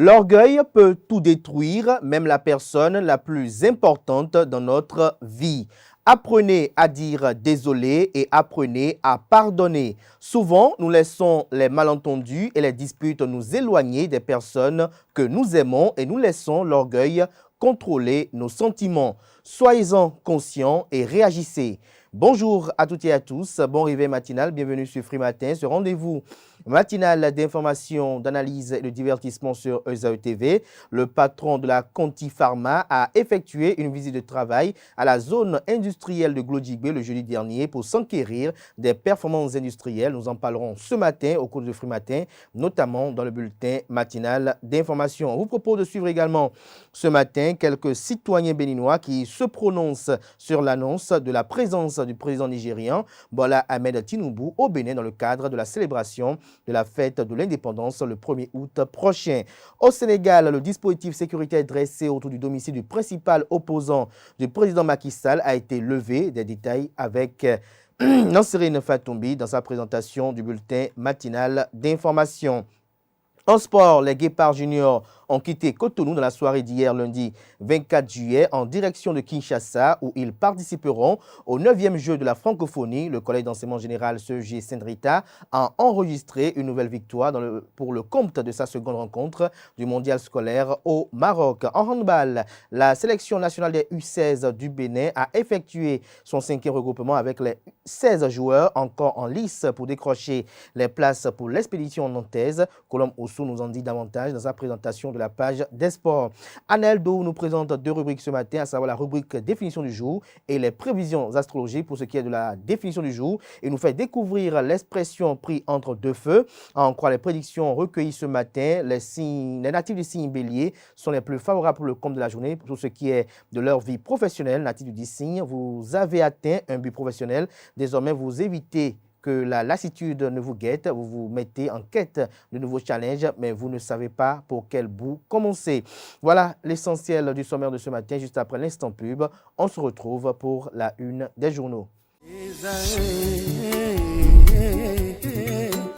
L'orgueil peut tout détruire, même la personne la plus importante dans notre vie. Apprenez à dire désolé et apprenez à pardonner. Souvent, nous laissons les malentendus et les disputes nous éloigner des personnes que nous aimons et nous laissons l'orgueil contrôler nos sentiments. Soyez-en conscients et réagissez. Bonjour à toutes et à tous, bon réveil matinal, bienvenue sur Free Matin, ce rendez-vous matinal d'information, d'analyse et de divertissement sur ESAE TV. Le patron de la Conti Pharma a effectué une visite de travail à la zone industrielle de Glodjigbe le jeudi dernier pour s'enquérir des performances industrielles. Nous en parlerons ce matin au cours de Free Matin, notamment dans le bulletin matinal d'information. On vous propose de suivre également ce matin quelques citoyens béninois qui se prononcent sur l'annonce de la présence du président nigérian Bola Ahmed Tinubu au Bénin dans le cadre de la célébration de la fête de l'indépendance le 1er août prochain. Au Sénégal, le dispositif sécuritaire dressé autour du domicile du principal opposant du président Macky Sall a été levé. Des détails avec Nansérine Fatoumbi dans sa présentation du bulletin matinal d'information. En sport, les Guépards juniors ont quitté Cotonou dans la soirée d'hier lundi 24 juillet en direction de Kinshasa où ils participeront au 9e jeu de la francophonie. Le collège d'enseignement général CEG Saint-Rita a enregistré une nouvelle victoire pour le compte de sa seconde rencontre du mondial scolaire au Maroc. En handball, la sélection nationale des U16 du Bénin a effectué son 5e regroupement avec les 16 joueurs encore en lice pour décrocher les places pour l'expédition nantaise. Colombe Oussou nous en dit davantage dans sa présentation de la page des sports. Anel Do nous présente deux rubriques ce matin, à savoir la rubrique définition du jour et les prévisions astrologiques pour ce qui est de la définition du jour. Il nous fait découvrir l'expression pris entre deux feux. À en croire les prédictions recueillies ce matin, les natifs du signe bélier sont les plus favorables pour le compte de la journée. Pour ce qui est de leur vie professionnelle, natifs du signe, vous avez atteint un but professionnel. Désormais, vous évitez que la lassitude ne vous guette, vous vous mettez en quête de nouveaux challenges, mais vous ne savez pas pour quel bout commencer. Voilà l'essentiel du sommaire de ce matin. Juste après l'instant pub, on se retrouve pour la une des journaux.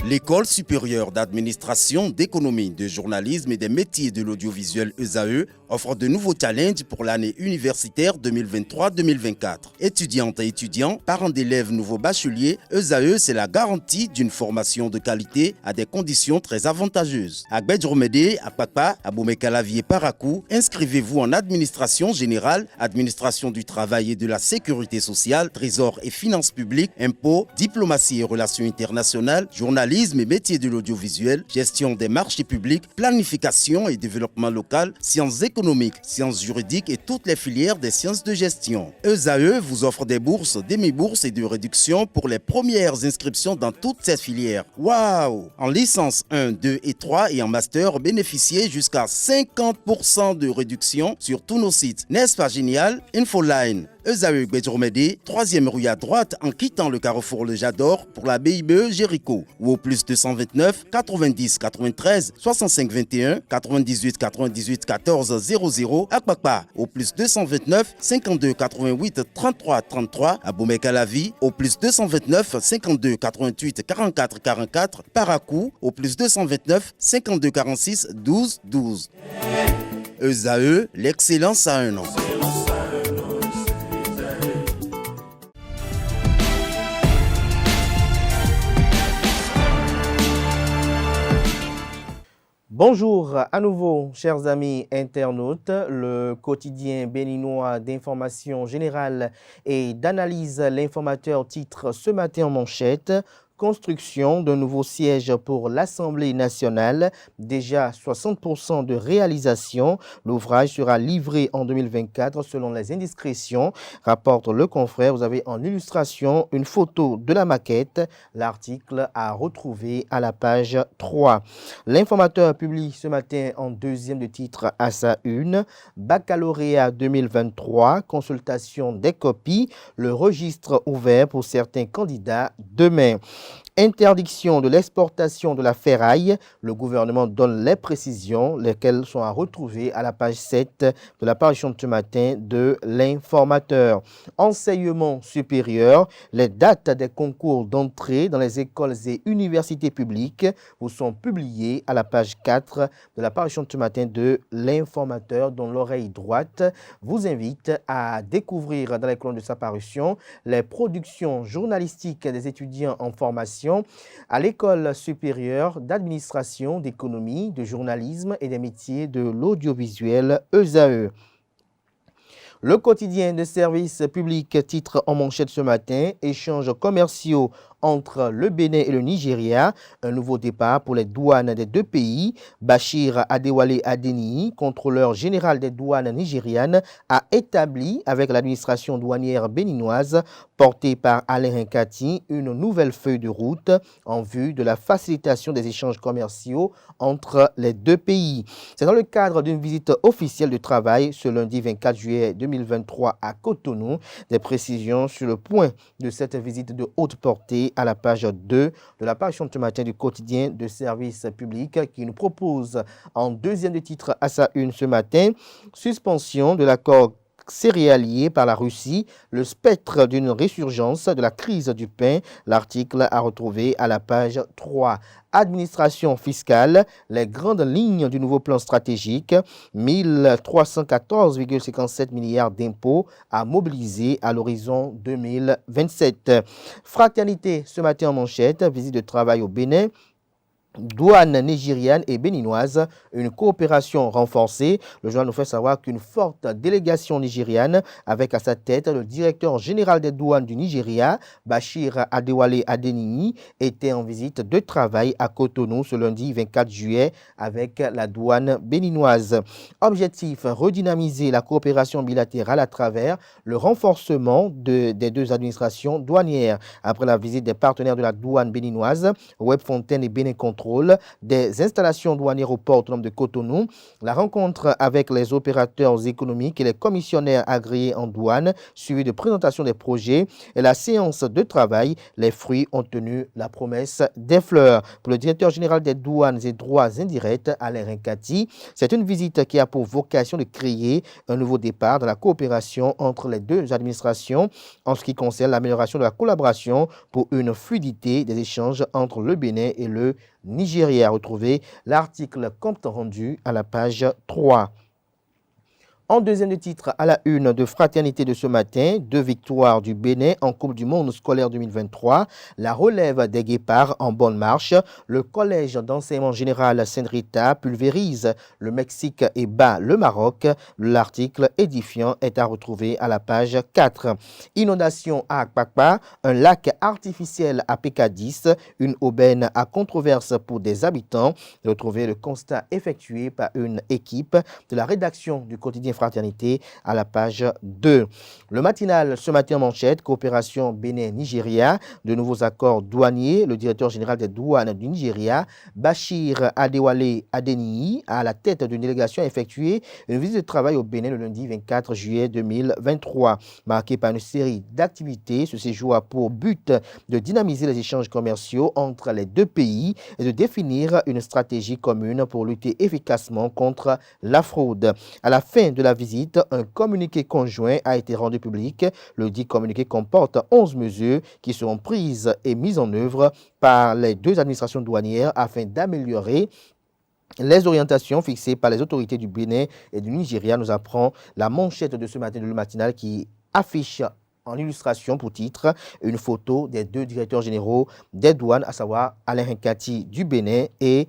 L'École supérieure d'administration, d'économie, de journalisme et des métiers de l'audiovisuel ESAE offre de nouveaux challenges pour l'année universitaire 2023-2024. Étudiantes et étudiants, parents d'élèves nouveaux bacheliers, ESAE, c'est la garantie d'une formation de qualité à des conditions très avantageuses. À Gbedjromede, à Papa, à Boumekalavi Parakou, inscrivez-vous en administration générale, administration du travail et de la sécurité sociale, trésor et finances publiques, impôts, diplomatie et relations internationales, journalisme et métiers de l'audiovisuel, gestion des marchés publics, planification et développement local, sciences économiques, sciences juridiques et toutes les filières des sciences de gestion. ESAE vous offre des bourses, demi-bourses et de réductions pour les premières inscriptions dans toutes ces filières. Waouh! En licence 1, 2 et 3 et en master, bénéficiez jusqu'à 50% de réduction sur tous nos sites. N'est-ce pas génial? Infoline. ESAE Gbedjromede, 3e rue à droite en quittant le carrefour Le Jador pour la BIBE Jéricho ou au plus 229 90 93 65 21 98 98 14 00 à Kpakpa au plus 229 52 88 33 33 à Boumekalavi au plus 229 52 88 44 44 Parakou au plus 229 52 46 12 12. ESAE, l'excellence à un an. Bonjour à nouveau, chers amis internautes. Le quotidien béninois d'information générale et d'analyse, l'informateur titre ce matin en manchette: construction d'un nouveau siège pour l'Assemblée nationale, déjà 60% de réalisation. L'ouvrage sera livré en 2024 selon les indiscrétions, rapporte Le Confrère. Vous avez en illustration une photo de la maquette. L'article à retrouver à la page 3. L'informateur publie ce matin en deuxième de titre à sa une: Baccalauréat 2023, consultation des copies, le registre ouvert pour certains candidats demain. Interdiction de l'exportation de la ferraille. Le gouvernement donne les précisions, lesquelles sont à retrouver à la page 7 de la parution de ce matin de l'Informateur. Enseignement supérieur. Les dates des concours d'entrée dans les écoles et universités publiques vous sont publiées à la page 4 de la parution de ce matin de l'Informateur, dont l'oreille droite vous invite à découvrir dans les colonnes de sa parution les productions journalistiques des étudiants en formation à l'École supérieure d'administration, d'économie, de journalisme et des métiers de l'audiovisuel ESAE. Le quotidien de service public titre en manchette ce matin, échanges commerciaux entre le Bénin et le Nigeria, un nouveau départ pour les douanes des deux pays. Bachir Adewale Adeniyi, contrôleur général des douanes nigérianes, a établi avec l'administration douanière béninoise, portée par Alain Hinkati, une nouvelle feuille de route en vue de la facilitation des échanges commerciaux entre les deux pays. C'est dans le cadre d'une visite officielle de travail ce lundi 24 juillet 2023 à Cotonou. Des précisions sur le point de cette visite de haute portée à la page 2 de la parution de ce matin du quotidien de service public qui nous propose en deuxième de titre à sa une ce matin, suspension de l'accord céréalier par la Russie, le spectre d'une résurgence de la crise du pain. L'article à retrouver à la page 3. Administration fiscale, les grandes lignes du nouveau plan stratégique, 1314,57 milliards d'impôts à mobiliser à l'horizon 2027. Fraternité ce matin en manchette, visite de travail au Bénin. Douane nigériane et béninoise, une coopération renforcée. Le journal nous fait savoir qu'une forte délégation nigériane, avec à sa tête le directeur général des douanes du Nigeria, Bachir Adewale Adeniyi, était en visite de travail à Cotonou ce lundi 24 juillet avec la douane béninoise. Objectif, redynamiser la coopération bilatérale à travers le renforcement des deux administrations douanières. Après la visite des partenaires de la douane béninoise, Webfontaine et Bénin Control, des installations douanières au port autonome de Cotonou, la rencontre avec les opérateurs économiques et les commissionnaires agréés en douane, suivie de présentation des projets et la séance de travail, les fruits ont tenu la promesse des fleurs. Pour le directeur général des douanes et droits indirects, Alain Hinkati, c'est une visite qui a pour vocation de créer un nouveau départ dans la coopération entre les deux administrations en ce qui concerne l'amélioration de la collaboration pour une fluidité des échanges entre le Bénin et le Nigeria. Retrouver l'article compte rendu à la page 3. En deuxième de titre, à la une de Fraternité de ce matin, 2 victoires du Bénin en Coupe du Monde scolaire 2023, la relève des Guépards en bonne marche, le collège d'enseignement général Sainte-Rita pulvérise le Mexique et bat le Maroc. L'article édifiant est à retrouver à la page 4. Inondation à Akpakpa, un lac artificiel à PK10, une aubaine à controverse pour des habitants. Retrouver le constat effectué par une équipe de la rédaction du quotidien Fraternité à la page 2. Le matinal ce matin en manchette, coopération Bénin-Nigeria, de nouveaux accords douaniers. Le directeur général des douanes du Nigeria, Bachir Adewale Adeniyi, à la tête d'une délégation a effectué une visite de travail au Bénin le lundi 24 juillet 2023. Marqué par une série d'activités, ce séjour a pour but de dynamiser les échanges commerciaux entre les deux pays et de définir une stratégie commune pour lutter efficacement contre la fraude. À la fin de la visite, un communiqué conjoint a été rendu public. Le dit communiqué comporte 11 mesures qui seront prises et mises en œuvre par les deux administrations douanières afin d'améliorer les orientations fixées par les autorités du Bénin et du Nigeria. Nous apprend la manchette de ce matin de Le Matinal qui affiche en illustration pour titre une photo des deux directeurs généraux des douanes, à savoir Alain Hinkati du Bénin et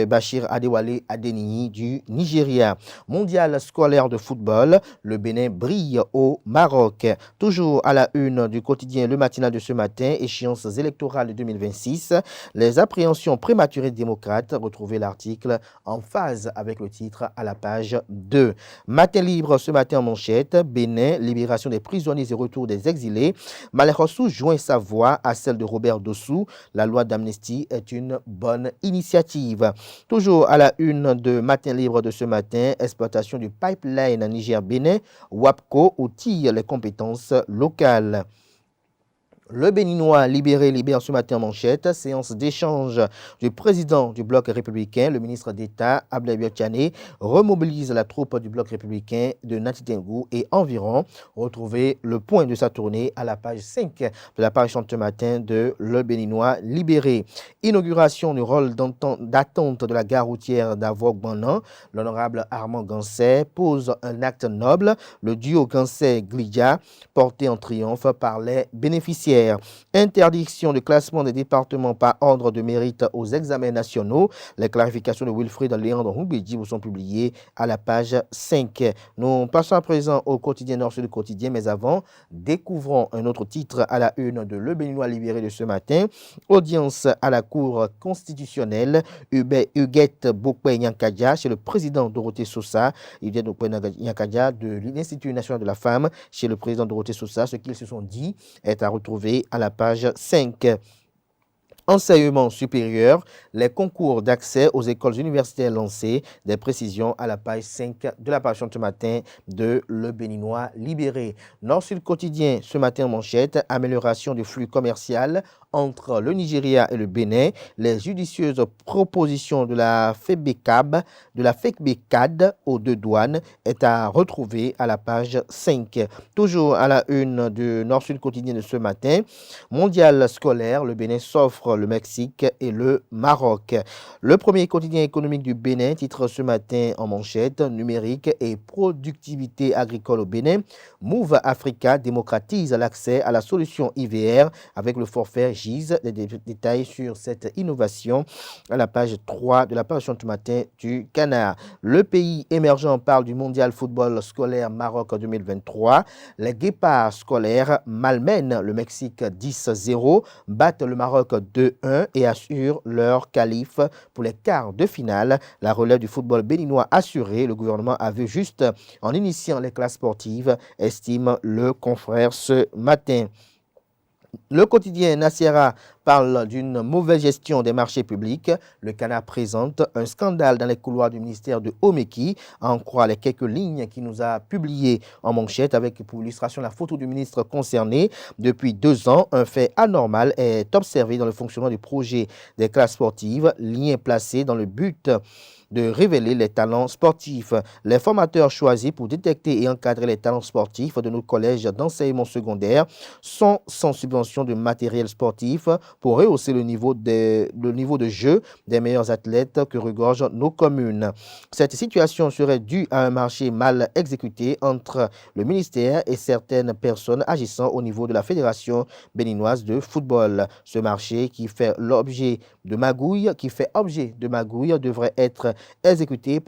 Bachir Adewale Adeniyi du Nigeria. Mondial scolaire de football, le Bénin brille au Maroc. Toujours à la une du quotidien Le Matinal de ce matin, échéances électorales 2026, les appréhensions prématurées démocrates. Retrouvez l'article en phase avec le titre à la page 2. Matin libre ce matin en manchette, Bénin, libération des prisonniers et retour des exilés. Malekhossou joint sa voix à celle de Robert Dossou. La loi d'amnistie est une bonne initiative. Toujours à la une de Matin libre de ce matin, exploitation du pipeline Niger-Bénin, WAPCO outille les compétences locales. Le Béninois libère ce matin en manchette, séance d'échange du président du bloc républicain, le ministre d'État Abdoulaye Biotchane, remobilise la troupe du bloc républicain de Natitengou et environ. Retrouvez le point de sa tournée à la page 5 de la page ce matin de Le Béninois libéré. Inauguration du rôle d'attente de la gare routière d'Avogue-Banan. L'honorable Armand Gansay pose un acte noble. Le duo Gansay-Glidia porté en triomphe par les bénéficiaires. Interdiction de classement des départements par ordre de mérite aux examens nationaux. Les clarifications de Wilfried Léandre Houbedi vous sont publiées à la page 5. Nous passons à présent au quotidien Nord-Sud quotidien, mais avant, découvrons un autre titre à la une de Le Béninois libéré de ce matin. Audience à la Cour constitutionnelle. Huguette Bokwe-Nyankadja chez le président Dorothée Sosa. Huguette Bokwe-Nyankadja de l'Institut national de la femme chez le président Dorothée Sosa. Ce qu'ils se sont dit est à retrouver à la page 5. Enseignement supérieur, les concours d'accès aux écoles universitaires lancés, des précisions à la page 5 de la page ce matin de Le Béninois libéré. Nord-Sud quotidien, ce matin en manchette, amélioration du flux commercial entre le Nigeria et le Bénin, les judicieuses propositions de la FEBECAD aux deux douanes est à retrouver à la page 5. Toujours à la une de Nord-Sud quotidien de ce matin, mondial scolaire, le Bénin s'offre le Mexique et le Maroc. Le premier quotidien économique du Bénin titre ce matin en manchette numérique et productivité agricole au Bénin. Move Africa démocratise l'accès à la solution IVR avec le forfait GIS. Des détails sur cette innovation à la page 3 de la page ce matin du Canard. Le pays émergent parle du mondial football scolaire Maroc 2023. Les guépards scolaires malmènent le Mexique 10-0, battent le Maroc 2-1 et assurent leur qualif pour les quarts de finale. La relève du football béninois assurée, le gouvernement a vu juste en initiant les classes sportives, estime le confrère ce matin. Le quotidien Nasiera parle d'une mauvaise gestion des marchés publics. Le Canard présente un scandale dans les couloirs du ministère de Omeki, à en croire les quelques lignes qu'il nous a publiées en manchette avec pour illustration la photo du ministre concerné. Depuis 2 ans, un fait anormal est observé dans le fonctionnement du projet des classes sportives, lien placé dans le but de révéler les talents sportifs. Les formateurs choisis pour détecter et encadrer les talents sportifs de nos collèges d'enseignement secondaire sont sans subvention de matériel sportif pour rehausser le niveau de jeu des meilleurs athlètes que regorgent nos communes. Cette situation serait due à un marché mal exécuté entre le ministère et certaines personnes agissant au niveau de la Fédération béninoise de football. Ce marché qui fait objet de magouilles devrait être exécuté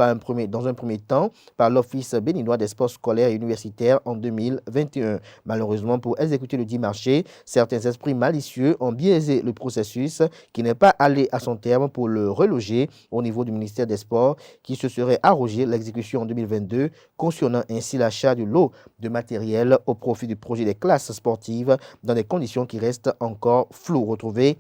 dans un premier temps par l'Office béninois des sports scolaires et universitaires en 2021. Malheureusement, pour exécuter le dit marché, certains esprits malicieux ont biaisé le processus qui n'est pas allé à son terme pour le reloger au niveau du ministère des Sports qui se serait arrogé l'exécution en 2022, cautionnant ainsi l'achat du lot de matériel au profit du projet des classes sportives dans des conditions qui restent encore floues. Retrouvez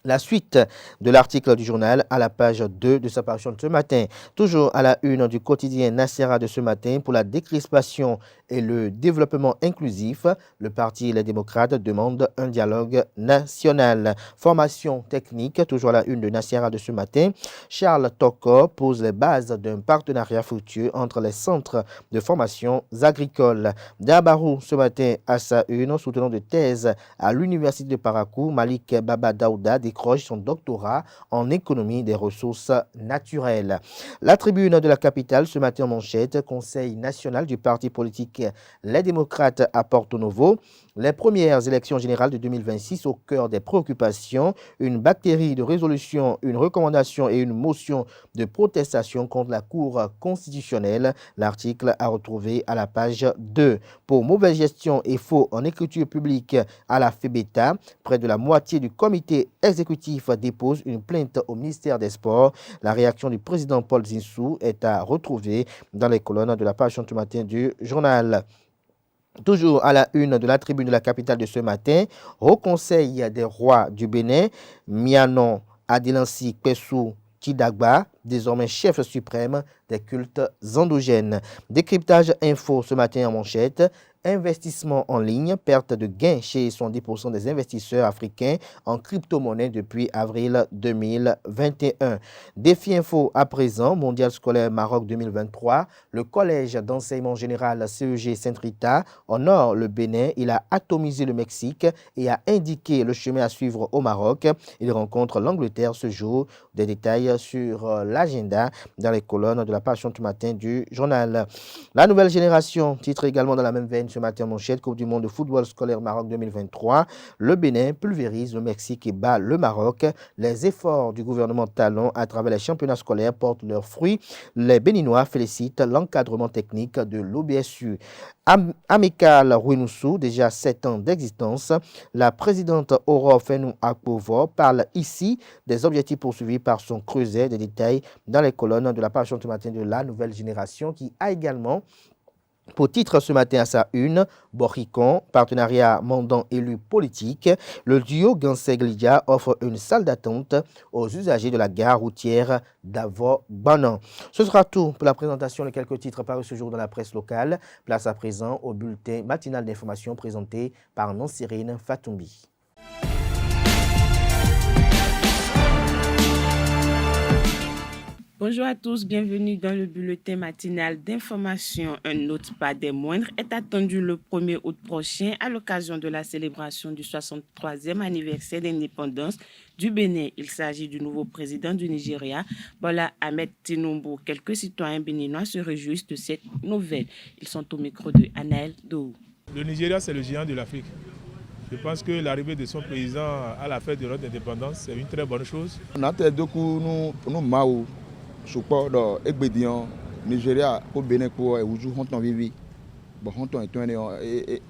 la suite de l'article du journal à la page 2 de sa parution de ce matin. Toujours à la une du quotidien Nacera de ce matin pour la décrispation et le développement inclusif, le Parti Les Démocrates demande un dialogue national. Formation technique, toujours à la une de Nacera de ce matin. Charles Toko pose les bases d'un partenariat fructueux entre les centres de formation agricoles. Dabarou ce matin à sa une, soutenant de thèse à l'Université de Parakou, Malik Baba Daouda décroche son doctorat en économie des ressources naturelles. La tribune de la capitale ce matin en manchette, Conseil national du parti politique Les Démocrates à Porto Novo. Les premières élections générales de 2026 au cœur des préoccupations, une bactérie de résolution, une recommandation et une motion de protestation contre la Cour constitutionnelle. L'article à retrouver à la page 2. Pour mauvaise gestion et faux en écriture publique à la FEBETA, près de la moitié du comité exécutif dépose une plainte au ministère des Sports. La réaction du président Paul Zinsou est à retrouver dans les colonnes de la page ce matin du journal. Toujours à la une de la tribune de la capitale de ce matin, au Conseil des rois du Bénin, Mianon Adelansi Kwesou Kidagba, désormais chef suprême des cultes endogènes. Décryptage info ce matin en manchette, Investissement en ligne, perte de gains chez 70% des investisseurs africains en crypto-monnaie depuis avril 2021. Défi info à présent, Mondial scolaire Maroc 2023, le collège d'enseignement général CEG Saint-Rita honore le Bénin. Il a atomisé le Mexique et a indiqué le chemin à suivre au Maroc. Il rencontre l'Angleterre ce jour. Des détails sur l'agenda dans les colonnes de la page du matin du journal. La nouvelle génération, titre également dans la même veine ce matin, manchette, Coupe du monde de football scolaire Maroc 2023. Le Bénin pulvérise le Mexique et bat le Maroc. Les efforts du gouvernement talon à travers les championnats scolaires portent leurs fruits. Les Béninois félicitent l'encadrement technique de l'OBSU. Amical Rouinoussou, déjà 7 ans d'existence, la présidente Aurore Fenou Akpovo parle ici des objectifs poursuivis par son creuset. Des détails dans les colonnes de la page ce matin de la nouvelle génération qui a également pour titre ce matin à sa une, Boricon, partenariat mandant élu politique, le duo Gansé-Glidia offre une salle d'attente aux usagers de la gare routière d'Avo-Banan. Ce sera tout pour la présentation de quelques titres parus ce jour dans la presse locale. Place à présent au bulletin matinal d'information présenté par Nancirine Fatoumbi. Bonjour à tous, bienvenue dans le bulletin matinal d'information. Un autre pas des moindres est attendu le 1er août prochain à l'occasion de la célébration du 63e anniversaire d'indépendance du Bénin. Il s'agit du nouveau président du Nigeria, Bola Ahmed Tinubu. Quelques citoyens béninois se réjouissent de cette nouvelle. Ils sont au micro de Anaël Dou. Le Nigeria, c'est le géant de l'Afrique. Je pense que l'arrivée de son président à la fête de notre indépendance, c'est une très bonne chose. Support do egbedian Nigeria ko Benin ko uju honton vivi bo honton etone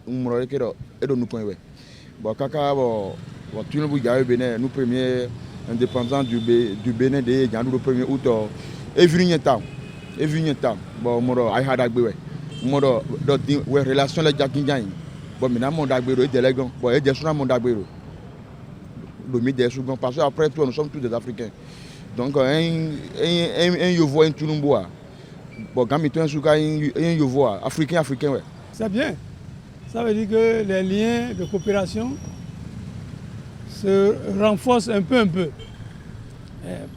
umro ke do edo nu point we bo kaka bo Tinubu jawe Benin nous premier indépendant du Benin de jandu le 1er août e venu tam bo moro ai hada gbe we moro do we relation le jakinjan bo mina mon dagbe ro de legon bo e de suna mon dagbe ro do mi de sugon parce que après tout nous sommes tous des Africains. Donc, un Yovo, un Tunumboa. Bon, quand un Yovo, africain, ouais. C'est bien. Ça veut dire que les liens de coopération se renforcent un peu.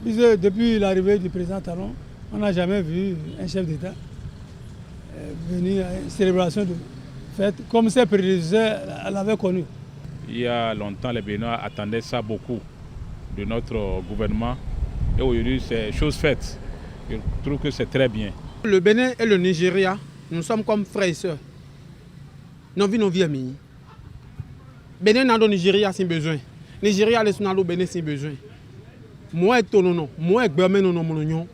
Puisque depuis l'arrivée du président Talon, on n'a jamais vu un chef d'État venir à une célébration de fête comme ses prédécesseurs l'avaient connu. Il y a longtemps, les Béninois attendaient ça beaucoup de notre gouvernement. Et aujourd'hui, c'est chose faite. Je trouve que c'est très bien. Le Bénin et le Nigeria, nous sommes comme frères et sœurs. Nos vies amies. Bénin n'a pas Nigeria sans besoin. Nigeria n'a pas Bénin sans besoin. Moi, et ton nom, moi, et Bermen, non, mon nom.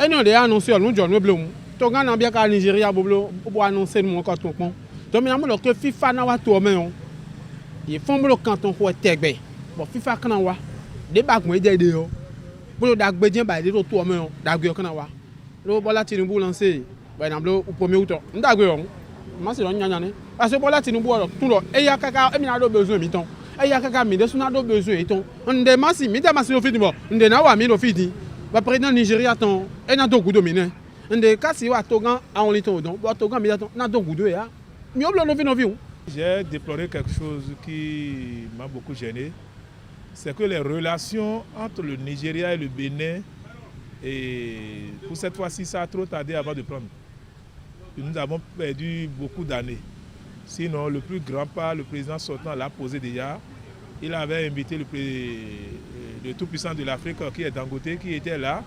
Et nous, les annonceurs, nous, John Weblum. Ton gars n'a bien qu'à Nigeria pour annoncer mon canton. Donc, maintenant, que FIFA n'a pas tout. Ils font le canton pour être tegbe. Bon, FIFA, quand on des bacs moi des deux pour dag bedien ba des to me dag yo kana wa lo Bola Tinubu lancé ba na blo 1er août ndag yo ma se lo nyanya ne parce que Bola Tinubu tout lo e ya kaka e mi na do besoin mi ton e ya kaka mi de suna do besoin ton nde masi mi de masi lo fiti bo nde na wa mi lo fiti ba président Nigeria ton e na to gudo mi ne nde kasi wa togan a on li ton don bo togan mi ton na do gudo ya mi oblo no vi no vi. J'ai déploré quelque chose qui m'a beaucoup gêné. C'est que les relations entre le Nigeria et le Bénin, et pour cette fois-ci, ça a trop tardé avant de prendre. Nous avons perdu beaucoup d'années. Sinon, le plus grand pas, le président sortant l'a posé déjà. Il avait invité le tout-puissant de l'Afrique, qui est Dangote, qui était là.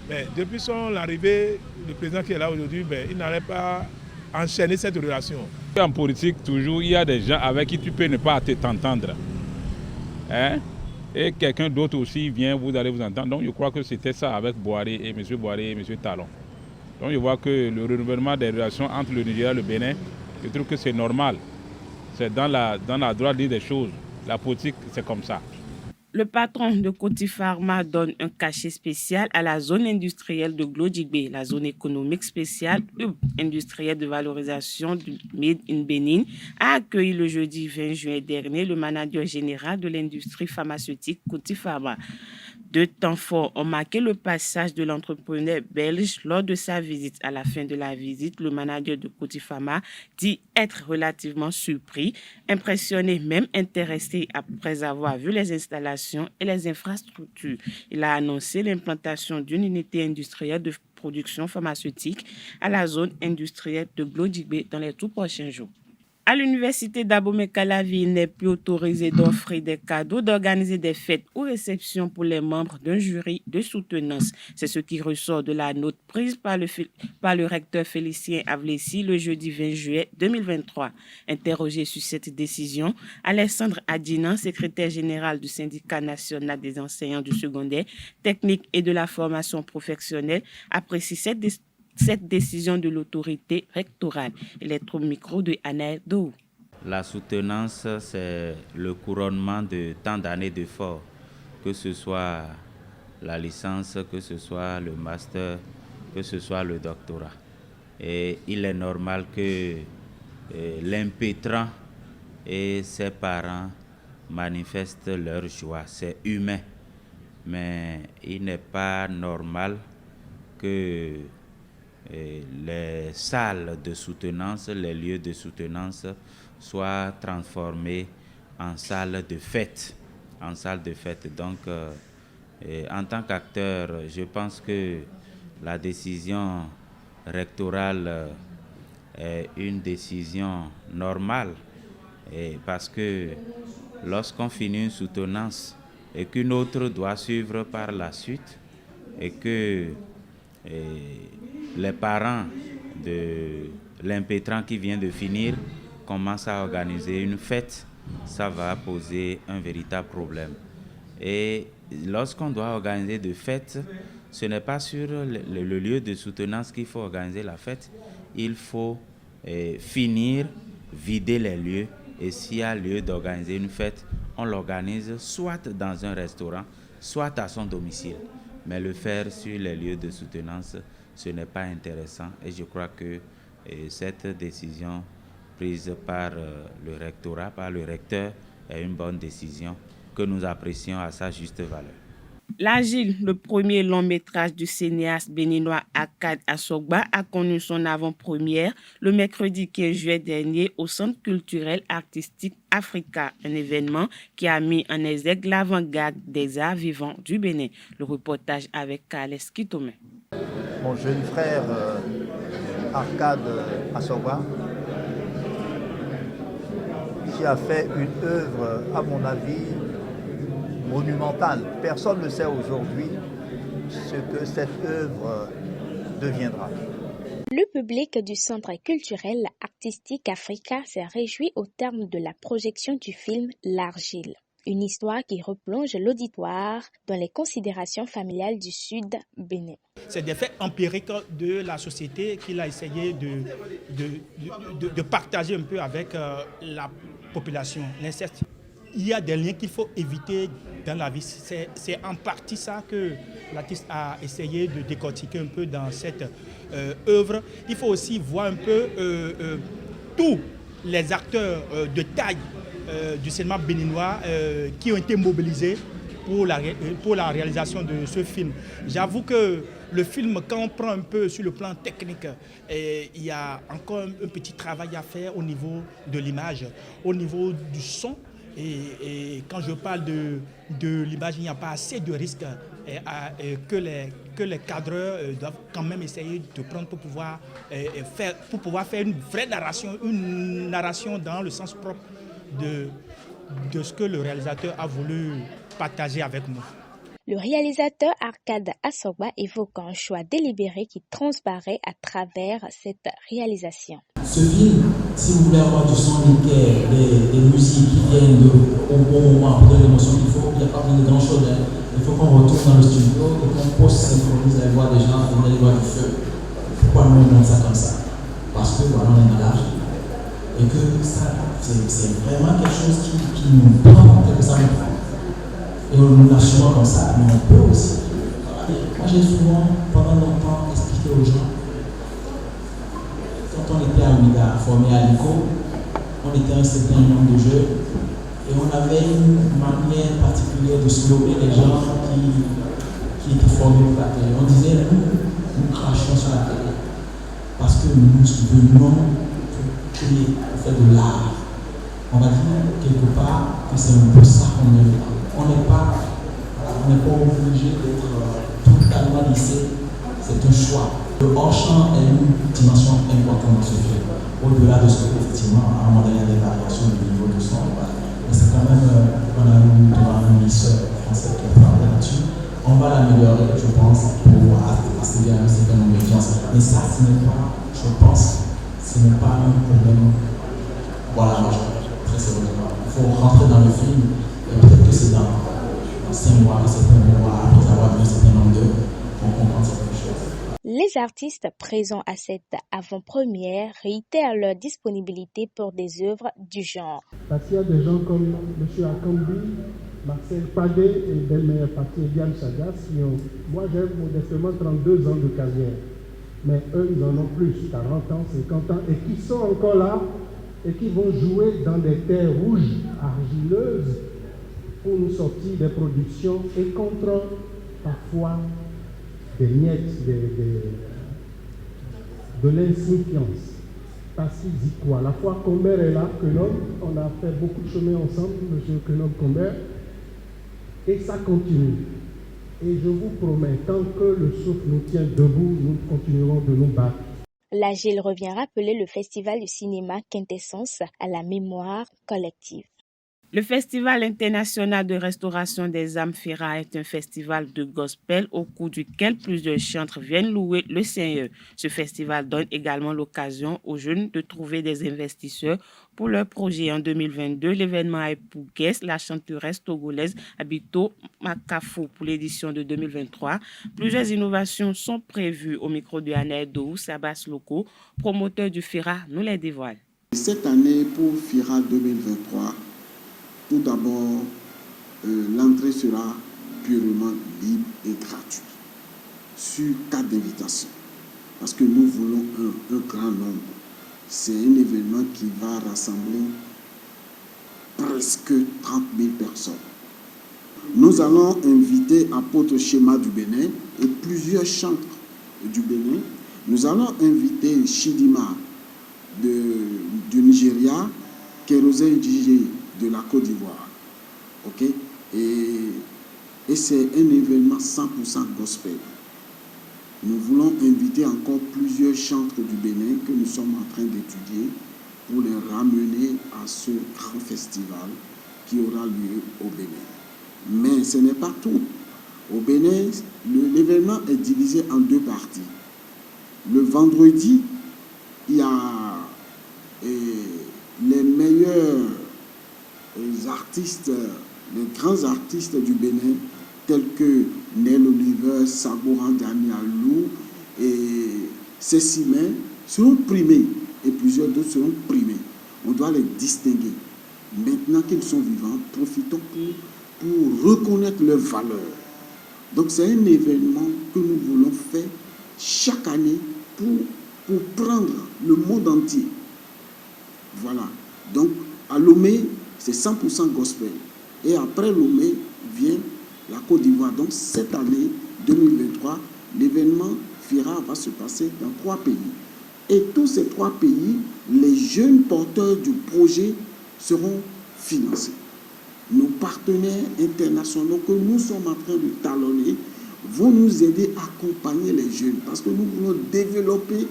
Mais depuis son arrivée, le président qui est là aujourd'hui, il n'allait pas enchaîner cette relation. En politique, toujours, il y a des gens avec qui tu peux ne pas t'entendre. Hein? Et quelqu'un d'autre aussi vient, vous allez vous entendre. Donc je crois que c'était ça avec Boiré et M. Boiré et M. Talon. Donc je vois que le renouvellement des relations entre le Nigeria et le Bénin, je trouve que c'est normal. C'est dans la droite ligne des choses. La politique, c'est comme ça. Le patron de Coty Pharma donne un cachet spécial à la zone industrielle de Glodjigbe, la zone économique spéciale industrielle de valorisation du Made in Benin, a accueilli le jeudi 20 juin dernier le manager général de l'industrie pharmaceutique Coty Pharma. Deux temps forts ont marqué le passage de l'entrepreneur belge lors de sa visite. À la fin de la visite, le manager de Cotifama dit être relativement surpris, impressionné, même intéressé après avoir vu les installations et les infrastructures. Il a annoncé l'implantation d'une unité industrielle de production pharmaceutique à la zone industrielle de Glodjibé dans les tout prochains jours. À l'université d'Abomey-Calavi, il n'est plus autorisé d'offrir des cadeaux, d'organiser des fêtes ou réceptions pour les membres d'un jury de soutenance. C'est ce qui ressort de la note prise par le recteur Félicien Avlessi le jeudi 20 juillet 2023. Interrogé sur cette décision, Alexandre Adinan, secrétaire général du syndicat national des enseignants du secondaire, technique et de la formation professionnelle, apprécie cette décision de l'autorité rectorale. Il est au micro de Anaël Dou. La soutenance, c'est le couronnement de tant d'années d'efforts, que ce soit la licence, que ce soit le master, que ce soit le doctorat. Et il est normal que l'impétrant et ses parents manifestent leur joie. C'est humain, mais il n'est pas normal que les salles de soutenance, les lieux de soutenance soient transformés en salles de fête. Donc, en tant qu'acteur, je pense que la décision rectorale est une décision normale, parce que lorsqu'on finit une soutenance et qu'une autre doit suivre par la suite, et que les parents de l'impétrant qui vient de finir commencent à organiser une fête, ça va poser un véritable problème. Et lorsqu'on doit organiser des fêtes, ce n'est pas sur le lieu de soutenance qu'il faut organiser la fête. Il faut finir, vider les lieux. Et s'il y a lieu d'organiser une fête, on l'organise soit dans un restaurant, soit à son domicile. Mais le faire sur les lieux de soutenance, ce n'est pas intéressant. Et je crois que cette décision prise par le rectorat, par le recteur, est une bonne décision que nous apprécions à sa juste valeur. L'Agile, le premier long métrage du cinéaste béninois Akkad Assogba, a connu son avant-première le mercredi 15 juillet dernier au Centre culturel artistique Africa, un événement qui a mis en exergue l'avant-garde des arts vivants du Bénin. Le reportage avec Kales Kitome. Mon jeune frère Akkad Assogba, qui a fait une œuvre, à mon avis, monumentale. Personne ne sait aujourd'hui ce que cette œuvre deviendra. Le public du Centre culturel artistique Africa s'est réjoui au terme de la projection du film L'Argile. Une histoire qui replonge l'auditoire dans les considérations familiales du Sud Bénin. C'est des faits empiriques de la société qu'il a essayé de partager un peu avec la population. L'inceste. Il y a des liens qu'il faut éviter dans la vie. C'est en partie ça que l'artiste a essayé de décortiquer un peu dans cette œuvre. Il faut aussi voir un peu tous les acteurs de taille du cinéma béninois qui ont été mobilisés pour la réalisation de ce film. J'avoue que le film, quand on prend un peu sur le plan technique, il y a encore un petit travail à faire au niveau de l'image, au niveau du son. Et quand je parle de l'image, il n'y a pas assez de risques que les cadreurs doivent quand même essayer de prendre pour pouvoir faire une vraie narration, une narration dans le sens propre de ce que le réalisateur a voulu partager avec nous. Le réalisateur Akkad Assogba évoque un choix délibéré qui transparaît à travers cette réalisation. Ce film, si vous voulez avoir du son nickel, des musiques qui viennent au bon moment pour donner l'émotion qu'il faut, il n'y a pas besoin de grand chose. Il faut qu'on retourne dans le studio, qu'on post-synchronise, vous allez voir des gens, vous allez voir du feu. Pourquoi nous on ça comme ça? Parce que voilà, on est malade. Et que ça, c'est vraiment quelque chose qui nous prend, que ça nous prend. Et nous l'assumons comme ça, mais on peut aussi. Moi j'ai souvent, pendant longtemps, expliqué aux gens, quand on était à UNIDA, formé à l'ICO, on était un certain nombre de jeux, et on avait une manière particulière de sloper les gens qui étaient formés pour la télé. On disait, nous crachons sur la télé parce que nous venons pour faire de l'art. On va dire quelque part que c'est un peu ça qu'on est. On n'est pas obligé d'être totalement lissé, c'est un choix. Le hors-champ est une dimension importante de ce film. Au-delà de ce qu'effectivement, à un moment donné, il y a des variations du niveau de son, mais c'est quand même, on a eu devant un ministre français qui a parlé là-dessus. On va l'améliorer, je pense, pour accéder à un certain nombre d'audiences. Mais ça, ce n'est pas, je pense, ce n'est pas un problème. Voilà, très sérieusement. Il faut rentrer dans le film, et peut-être que c'est dans 5 mois, que c'est un mois, après avoir vu un certain nombre d'heures, on comprend certaines choses. Les artistes présents à cette avant-première réitèrent leur disponibilité pour des œuvres du genre. Parce qu'il y a des gens comme M. Akambi, Marcel Padé et belle-mère Patrick Diane Chagas qui ont, moi j'ai modestement 32 ans de carrière, mais eux ils en ont plus, 40 ans, 50 ans, et qui sont encore là et qui vont jouer dans des terres rouges, argileuses, pour nous sortir des productions et contre parfois des miettes, de l'insignifiance. Parce qu'ils y croient. La fois Combert est là, Kenom, on a fait beaucoup de chemin ensemble, M. Kenom Combert, et ça continue. Et je vous promets, tant que le souffle nous tient debout, nous continuerons de nous battre. L'Agile revient rappeler le festival du cinéma Quintessence à la mémoire collective. Le Festival international de restauration des âmes FIRA est un festival de gospel au cours duquel plusieurs chantres viennent louer le Seigneur. Ce festival donne également l'occasion aux jeunes de trouver des investisseurs pour leurs projets. En 2022, l'événement a pour guest la chanteuse togolaise Abito Makafo pour l'édition de 2023. Plusieurs innovations sont prévues au micro de Anaël Dou, Sabas Loco, promoteur du FIRA, nous les dévoile. Cette année pour FIRA 2023, tout d'abord, l'entrée sera purement libre et gratuite sur carte d'invitation parce que nous voulons un grand nombre. C'est un événement qui va rassembler presque 30 000 personnes. Nous allons inviter Apôtre Schéma du Bénin et plusieurs chantres du Bénin. Nous allons inviter Chidima du Nigeria, Kérosène Djigé de la Côte d'Ivoire. Okay? Et c'est un événement 100% gospel. Nous voulons inviter encore plusieurs chantres du Bénin que nous sommes en train d'étudier pour les ramener à ce grand festival qui aura lieu au Bénin. Mais ce n'est pas tout. Au Bénin, l'événement est divisé en 2 parties. Le vendredi, il y a les meilleurs artistes, les grands artistes du Bénin, tels que Nel Oliver, Saboran Danialou et Cécimé, seront primés et plusieurs d'autres seront primés. On doit les distinguer. Maintenant qu'ils sont vivants, profitons pour reconnaître leurs valeurs. Donc c'est un événement que nous voulons faire chaque année pour prendre le monde entier. Voilà. Donc à Lomé, c'est 100% gospel. Et après Lomé vient la Côte d'Ivoire. Donc cette année 2023, l'événement FIRA va se passer dans 3 pays. Et tous ces 3 pays, les jeunes porteurs du projet seront financés. Nos partenaires internationaux que nous sommes en train de talonner vont nous aider à accompagner les jeunes. Parce que nous voulons développer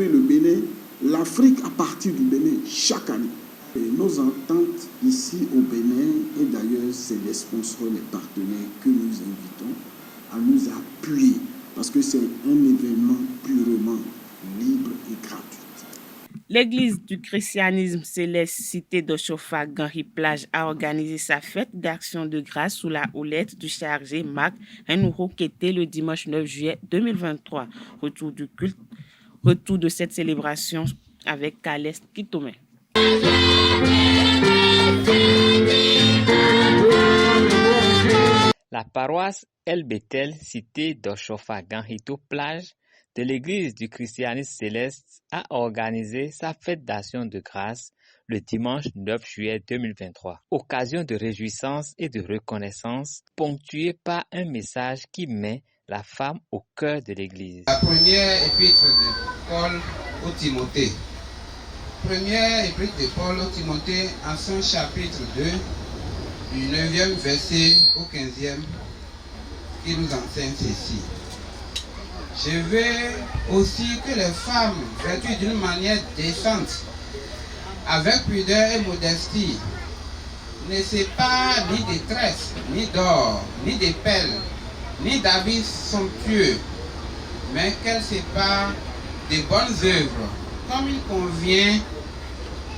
le Bénin, l'Afrique à partir du Bénin chaque année. Et nos ententes ici au Bénin, et d'ailleurs c'est les sponsors, les partenaires que nous invitons à nous appuyer parce que c'est un événement purement libre et gratuit. L'Église du christianisme céleste cité d'Oshofa Ganri Plage a organisé sa fête d'action de grâce sous la houlette du chargé Marc Hennouro Kété le dimanche 9 juillet 2023. Retour du culte, retour de cette célébration avec Caleste Kitome. La paroisse El Bethel, cité d'Oshofa Ganrito Plage, de l'Église du christianisme céleste a organisé sa fête d'action de grâce le dimanche 9 juillet 2023. Occasion de réjouissance et de reconnaissance ponctuée par un message qui met la femme au cœur de l'Église. La première épître de Paul au Timothée. Première épître de Paul au Timothée en son chapitre 2, du 9e verset au 15e, qui nous enseigne ceci. Je veux aussi que les femmes vêtues d'une manière décente, avec pudeur et modestie, ne séparent ni des tresses, ni d'or, ni des perles, ni d'habits somptueux, mais qu'elles séparent des bonnes œuvres, comme il convient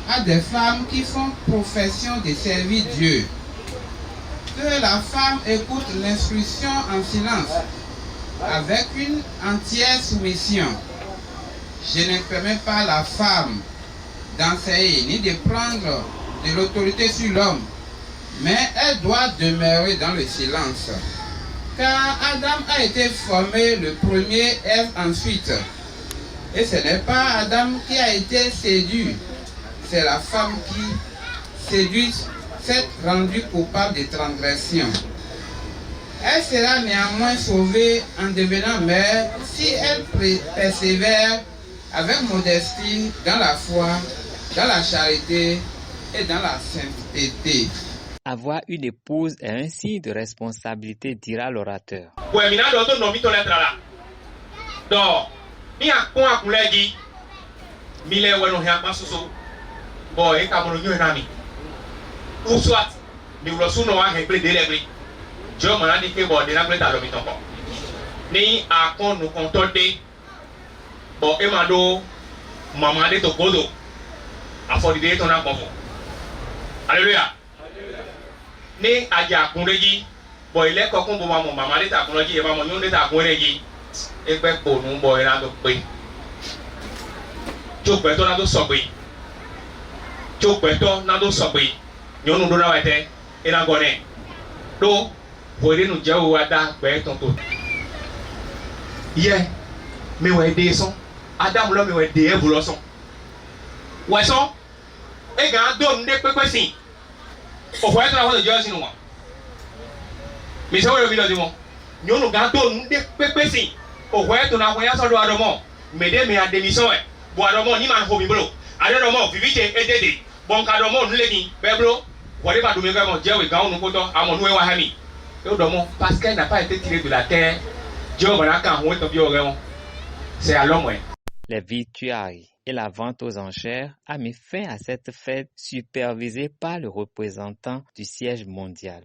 à des femmes qui font profession de servir Dieu. Que la femme écoute l'instruction en silence, avec une entière soumission. Je ne permets pas à la femme d'enseigner ni de prendre de l'autorité sur l'homme, mais elle doit demeurer dans le silence. Car Adam a été formé le premier, Ève ensuite. Et ce n'est pas Adam qui a été séduit, c'est la femme qui, séduite, s'est rendue coupable de transgression. Elle sera néanmoins sauvée en devenant mère si elle persévère avec modestie dans la foi, dans la charité et dans la sainteté. Avoir une épouse est un signe de responsabilité, dira l'orateur. Joe Manani ke bo de na pleta lo mitoko. Ni akon no kontode bo emado mama de to godo. Afodi de to na kofo. Hallelujah. Ni aja kunreji bo ile kokun bo mama de ta kunreji e ba mo nyonde ta kunreji. Egbe po nu bo ira do pe. Jogbe to na do so pe. Jogbe to na do so pe. Nyonu do na wete ina gone. Do Wòye nu jẹ́ owó adá gbẹ́ tuntun. Yẹ mi wẹ̀ dé sọ́n, Ádámù lọ́ mi wẹ̀ dé ẹ̀bù lọ́sọ̀n. Wẹ̀ sọ́n, ẹ gàn án dóònù dé pépé sìn. Òfò ẹ̀ tó náà wọ́n lè jọ́ sínú wọn. Mi sẹ́wọ́n yóò fi lọ sí wọn. Nyɔnu gàn án dóònù dé pépé sìn. Òfò ẹ̀ tó náà wọ́n yá sọ́dọ̀ àdọ́mọ́. Mèdè mi àdèmísọ́ ẹ̀. Bọ̀ àdọ́mọ́ ní màá homi bolo. Àdọ́mọ́ fìfì tẹ édèdè. Bọ̀nkà àdọ́mọ́ nulẹ̀ ní bẹ́ẹ̀ bolo. Wọ́n bá dùnmí kẹ́mọ̀ jẹ́wé gàn án nukótọ́ àmọ̀ nuwé wa hami. Parce qu'elle n'a pas été tirée de la terre, c'est à l'homme. Les victuailles et la vente aux enchères a mis fin à cette fête supervisée par le représentant du siège mondial.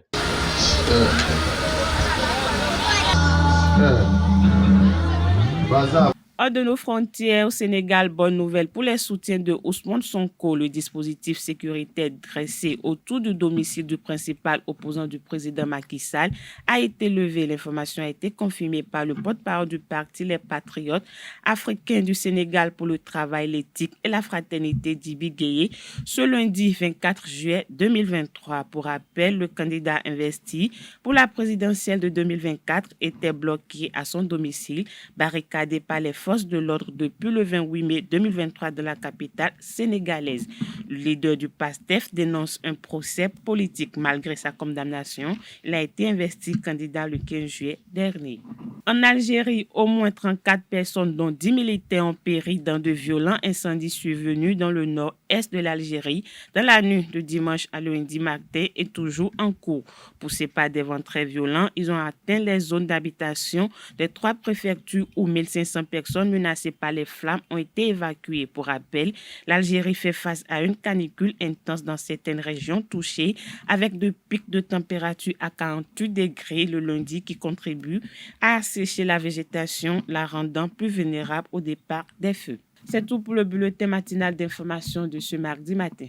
Hors de nos frontières, au Sénégal, bonne nouvelle pour les soutiens de Ousmane Sonko. Le dispositif sécuritaire dressé autour du domicile du principal opposant du président Macky Sall a été levé. L'information a été confirmée par le porte-parole du parti Les Patriotes africains du Sénégal pour le travail, l'éthique et la fraternité, Dibi Gueye, ce lundi 24 juillet 2023. Pour rappel, le candidat investi pour la présidentielle de 2024 était bloqué à son domicile, barricadé par les forces de l'ordre depuis le 28 mai 2023 de la capitale sénégalaise. Le leader du PASTEF dénonce un procès politique. Malgré sa condamnation, il a été investi candidat le 15 juillet dernier. En Algérie, au moins 34 personnes, dont 10 militaires, ont péri dans de violents incendies survenus dans le nord-est de l'Algérie dans la nuit de dimanche à lundi matin et toujours en cours. Poussés par des vents très violents, ils ont atteint les zones d'habitation des 3 préfectures où 1500 personnes menacées par les flammes ont été évacuées. Pour rappel, l'Algérie fait face à une canicule intense dans certaines régions touchées avec de pics de température à 48 degrés le lundi qui contribuent à assécher la végétation, la rendant plus vulnérable au départ des feux. C'est tout pour le bulletin matinal d'information de ce mardi matin.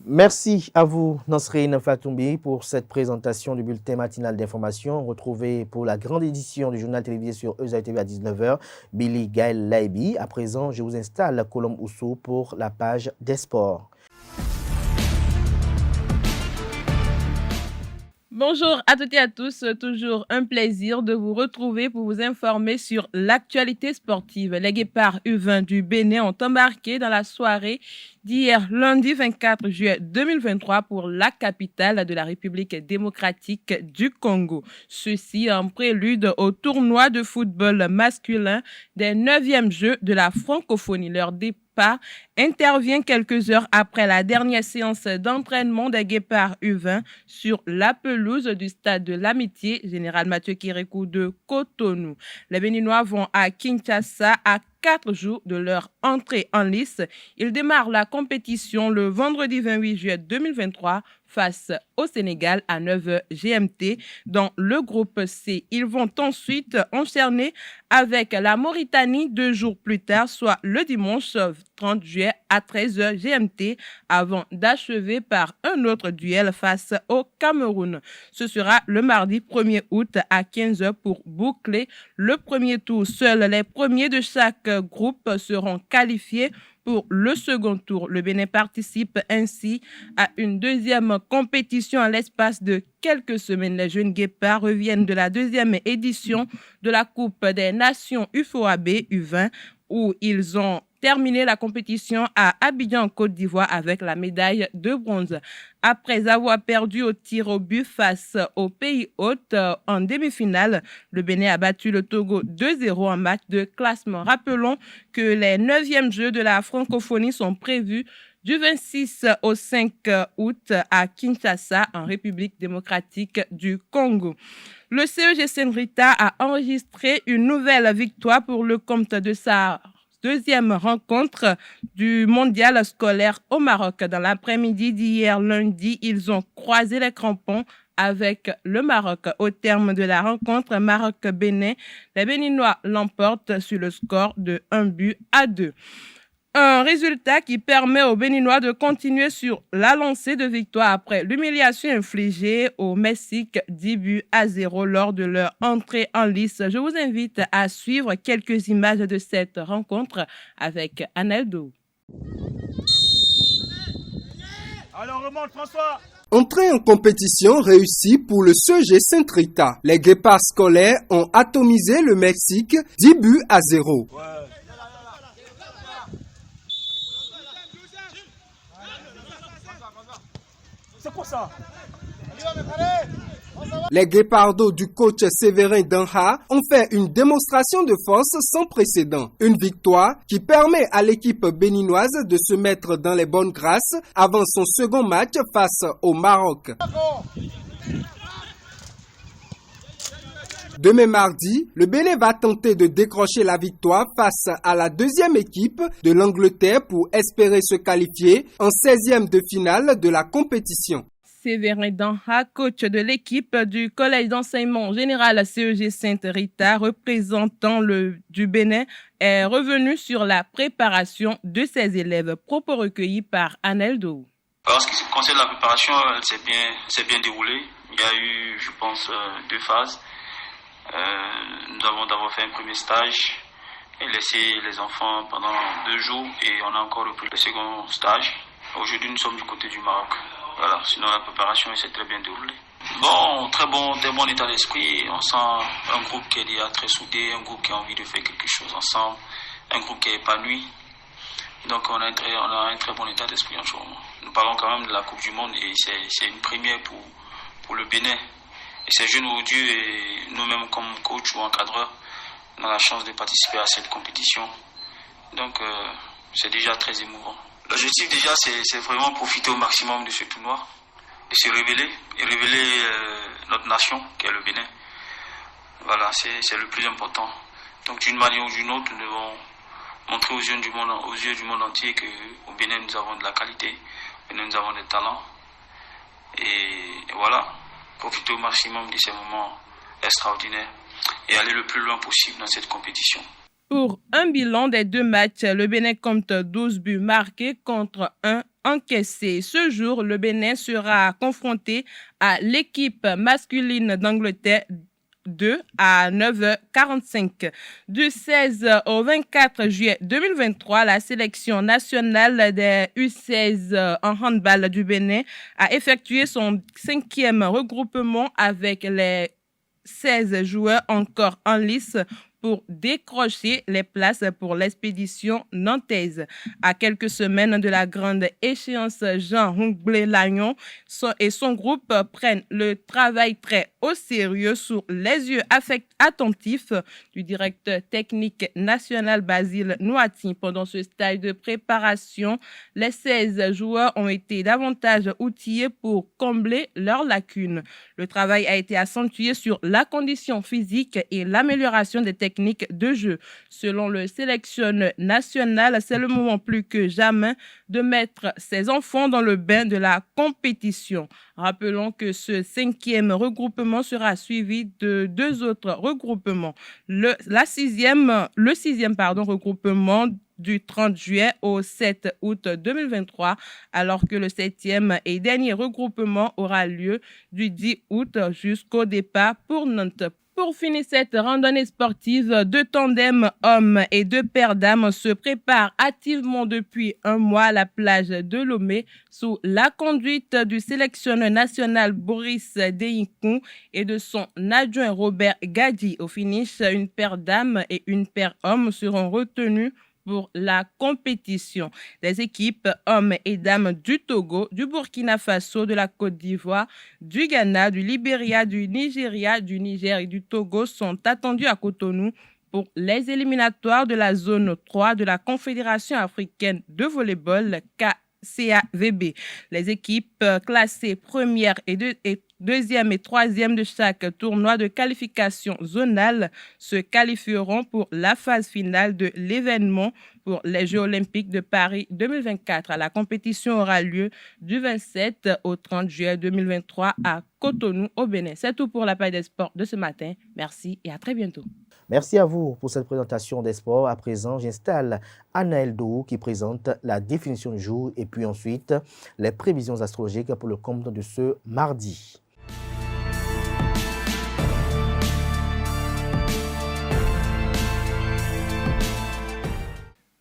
Merci à vous, Nasrine Fatoumbi, pour cette présentation du bulletin matinal d'information. Retrouvez pour la grande édition du journal télévisé sur EZA TV à 19h, Billy Gaël Laibi. À présent, je vous installe la colonne Ousso pour la page des sports. Bonjour à toutes et à tous, toujours un plaisir de vous retrouver pour vous informer sur l'actualité sportive. Les Guépards U20 du Bénin ont embarqué dans la soirée d'hier lundi 24 juillet 2023 pour la capitale de la République démocratique du Congo. Ceci en prélude au tournoi de football masculin des 9e Jeux de la francophonie. Leur départ intervient quelques heures après la dernière séance d'entraînement des Guépards U20 sur la pelouse du stade de l'Amitié, Général Mathieu Kérékou de Cotonou. Les Béninois vont à Kinshasa à 4 jours de leur entrée en lice. Ils démarrent la compétition le vendredi 28 juillet 2023 face au Sénégal à 9h GMT dans le groupe C. Ils vont ensuite enchaîner avec la Mauritanie 2 jours plus tard, soit le dimanche 30 juillet à 13h GMT, avant d'achever par un autre duel face au Cameroun. Ce sera le mardi 1er août à 15h pour boucler le premier tour. Seuls les premiers de chaque groupe seront qualifiés pour le second tour. Le Bénin participe ainsi à une deuxième compétition à l'espace de quelques semaines. Les jeunes Guépards reviennent de la deuxième édition de la Coupe des Nations UFOAB U20 où ils ont terminé la compétition à Abidjan, en Côte d'Ivoire, avec la médaille de bronze. Après avoir perdu au tir au but face au pays hôte en demi-finale, le Bénin a battu le Togo 2-0 en match de classement. Rappelons que les 9e Jeux de la francophonie sont prévus du 26 au 5 août à Kinshasa, en République démocratique du Congo. Le CEG Saint-Rita a enregistré une nouvelle victoire pour le compte de sa deuxième rencontre du mondial scolaire au Maroc. Dans l'après-midi d'hier lundi, ils ont croisé les crampons avec le Maroc. Au terme de la rencontre Maroc-Bénin, les Béninois l'emportent sur le score de 1-2. Un résultat qui permet aux Béninois de continuer sur la lancée de victoire après l'humiliation infligée au Mexique 10-0 lors de leur entrée en lice. Je vous invite à suivre quelques images de cette rencontre avec Aneldo. Alors remonte François. Entrée en compétition réussie pour le CEG Saint-Rita. Les Guépards scolaires ont atomisé le Mexique 10-0. C'est quoi ça? Les Guépardos du coach Séverin Danha ont fait une démonstration de force sans précédent. Une victoire qui permet à l'équipe béninoise de se mettre dans les bonnes grâces avant son second match face au Maroc. Demain mardi, le Bénin va tenter de décrocher la victoire face à la deuxième équipe de l'Angleterre pour espérer se qualifier en 16e de finale de la compétition. Séverin Danha, coach de l'équipe du Collège d'enseignement général CEG Saint-Rita, représentant du Bénin, est revenu sur la préparation de ses élèves. Propos recueillis par Aneldo. En ce qui concerne la préparation, elle s'est bien déroulée. Il y a eu, je pense, 2 phases. Nous avons d'abord fait un premier stage et laissé les enfants pendant 2 jours et on a encore repris le second stage. Aujourd'hui, nous sommes du côté du Maroc. Voilà, sinon la préparation s'est très bien déroulée. Bon, très bon état d'esprit. On sent un groupe qui est déjà très soudé, un groupe qui a envie de faire quelque chose ensemble, un groupe qui est épanoui. Donc on a un très bon état d'esprit en ce moment. Nous parlons quand même de la Coupe du Monde et c'est une première pour le Bénin. Et ces jeunes aujourd'hui, et nous-mêmes comme coach ou encadreurs, on a la chance de participer à cette compétition. Donc c'est déjà très émouvant. L'objectif déjà, c'est vraiment profiter au maximum de ce tournoi, de se révéler, et révéler notre nation, qui est le Bénin. Voilà, c'est le plus important. Donc d'une manière ou d'une autre, nous devons montrer aux yeux du monde entier qu'au Bénin, nous avons de la qualité, au Bénin, nous avons des talents. Et voilà, profiter au maximum de ces moments extraordinaires et aller le plus loin possible dans cette compétition. Pour un bilan des 2 matchs, le Bénin compte 12 buts marqués contre 1 encaissé. Ce jour, le Bénin sera confronté à l'équipe masculine d'Angleterre 2 à 9h45. Du 16 au 24 juillet 2023, la sélection nationale des U16 en handball du Bénin a effectué son 5e regroupement avec les 16 joueurs encore en lice pour décrocher les places pour l'expédition nantaise. À quelques semaines de la grande échéance, Jean Roublé-Lagnon et son groupe prennent le travail très au sérieux sous les yeux attentifs du directeur technique national Basile Nouati. Pendant ce stage de préparation, les 16 joueurs ont été davantage outillés pour combler leurs lacunes. Le travail a été accentué sur la condition physique et l'amélioration des techniques de jeu. Selon le sélectionneur national, c'est le moment plus que jamais de mettre ses enfants dans le bain de la compétition. Rappelons que ce 5e regroupement sera suivi de 2 autres regroupements. Le 6e regroupement du 30 juillet au 7 août 2023, alors que le 7e et dernier regroupement aura lieu du 10 août jusqu'au départ pour Nantes. Pour finir cette randonnée sportive, 2 tandems hommes et 2 paires dames se préparent activement depuis un mois à la plage de Lomé sous la conduite du sélectionneur national Boris Deyinkou et de son adjoint Robert Gadi. Au finish, une paire dames et une paire hommes seront retenues pour la compétition. Les équipes hommes et dames du Togo, du Burkina Faso, de la Côte d'Ivoire, du Ghana, du Libéria, du Nigeria, du Niger et du Togo sont attendues à Cotonou pour les éliminatoires de la zone 3 de la Confédération africaine de volleyball CAVB. Les équipes classées première et deuxième et troisième de chaque tournoi de qualification zonale se qualifieront pour la phase finale de l'événement pour les Jeux olympiques de Paris 2024. La compétition aura lieu du 27 au 30 juillet 2023 à Cotonou, au Bénin. C'est tout pour la page des sports de ce matin. Merci et à très bientôt. Merci à vous pour cette présentation des sports. À présent, j'installe Anaël Dou qui présente la définition du jour et puis ensuite les prévisions astrologiques pour le compte de ce mardi.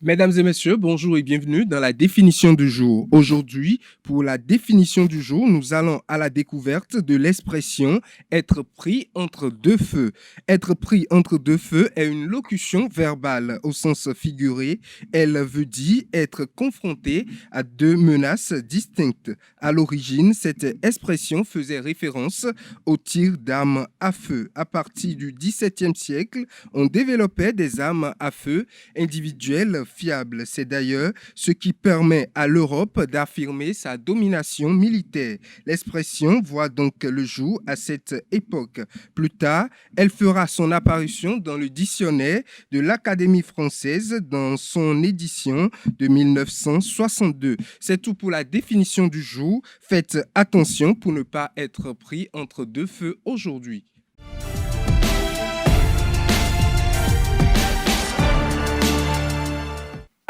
Mesdames et messieurs, bonjour et bienvenue dans la définition du jour. Aujourd'hui, pour la définition du jour, nous allons à la découverte de l'expression « être pris entre deux feux ». Être pris entre deux feux est une locution verbale au sens figuré. Elle veut dire être confronté à 2 menaces distinctes. À l'origine, cette expression faisait référence au tir d'armes à feu. À partir du XVIIe siècle, on développait des armes à feu individuelles fiable. C'est d'ailleurs ce qui permet à l'Europe d'affirmer sa domination militaire. L'expression voit donc le jour à cette époque. Plus tard, elle fera son apparition dans le dictionnaire de l'Académie française dans son édition de 1962. C'est tout pour la définition du jour. Faites attention pour ne pas être pris entre deux feux aujourd'hui.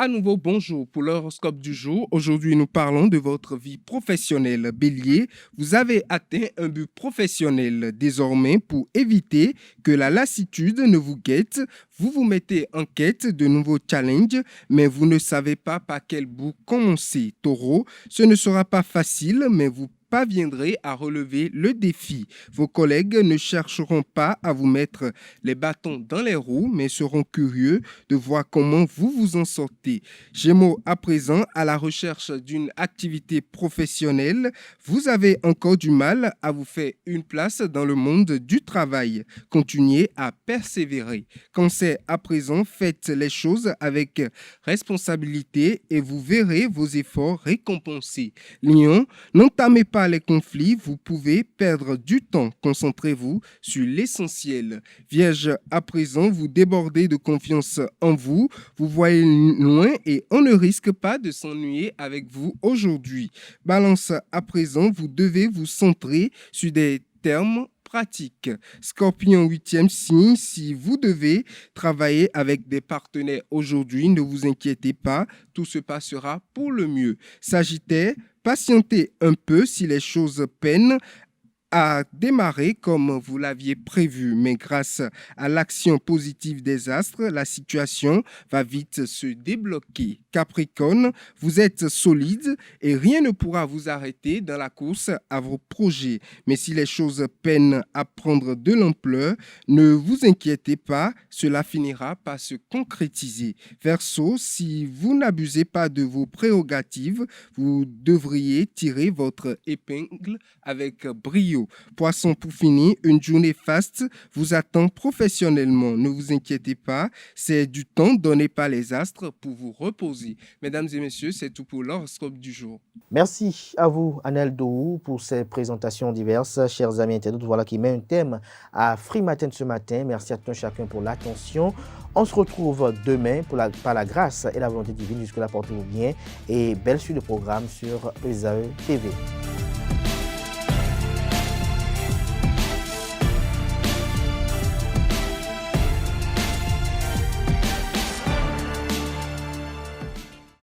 À nouveau, bonjour pour l'horoscope du jour. Aujourd'hui, nous parlons de votre vie professionnelle. Bélier, vous avez atteint un but professionnel. Désormais, pour éviter que la lassitude ne vous guette, vous vous mettez en quête de nouveaux challenges, mais vous ne savez pas par quel bout commencer. Taureau, ce ne sera pas facile, mais vous parviendrez à relever le défi. Vos collègues ne chercheront pas à vous mettre les bâtons dans les roues, mais seront curieux de voir comment vous vous en sortez. Gémeaux, à présent, à la recherche d'une activité professionnelle, vous avez encore du mal à vous faire une place dans le monde du travail. Continuez à persévérer. Cancer, à présent, faites les choses avec responsabilité et vous verrez vos efforts récompensés. Lion, n'entamez pas les conflits, vous pouvez perdre du temps. Concentrez-vous sur l'essentiel. Vierge, à présent, vous débordez de confiance en vous. Vous voyez loin et on ne risque pas de s'ennuyer avec vous aujourd'hui. Balance, à présent, vous devez vous centrer sur des termes pratique. Scorpion, 8e signe, si vous devez travailler avec des partenaires aujourd'hui, ne vous inquiétez pas, tout se passera pour le mieux. Sagittaire, patientez un peu si les choses peinent a démarré comme vous l'aviez prévu, mais grâce à l'action positive des astres, la situation va vite se débloquer. Capricorne, vous êtes solide et rien ne pourra vous arrêter dans la course à vos projets. Mais si les choses peinent à prendre de l'ampleur, ne vous inquiétez pas, cela finira par se concrétiser. Verseau, si vous n'abusez pas de vos prérogatives, vous devriez tirer votre épingle avec brio. Poisson, pour finir, une journée faste vous attend professionnellement. Ne vous inquiétez pas, c'est du temps donné par les astres pour vous reposer. Mesdames et messieurs, c'est tout pour l'horoscope du jour. Merci à vous, Anel Dohou, pour ces présentations diverses. Chers amis internautes, voilà qui met un thème à Free Matin ce matin. Merci à tout un chacun pour l'attention. On se retrouve demain par la grâce et la volonté divine. Jusque-là, portez-vous bien et belle suite de programme sur ESAE TV.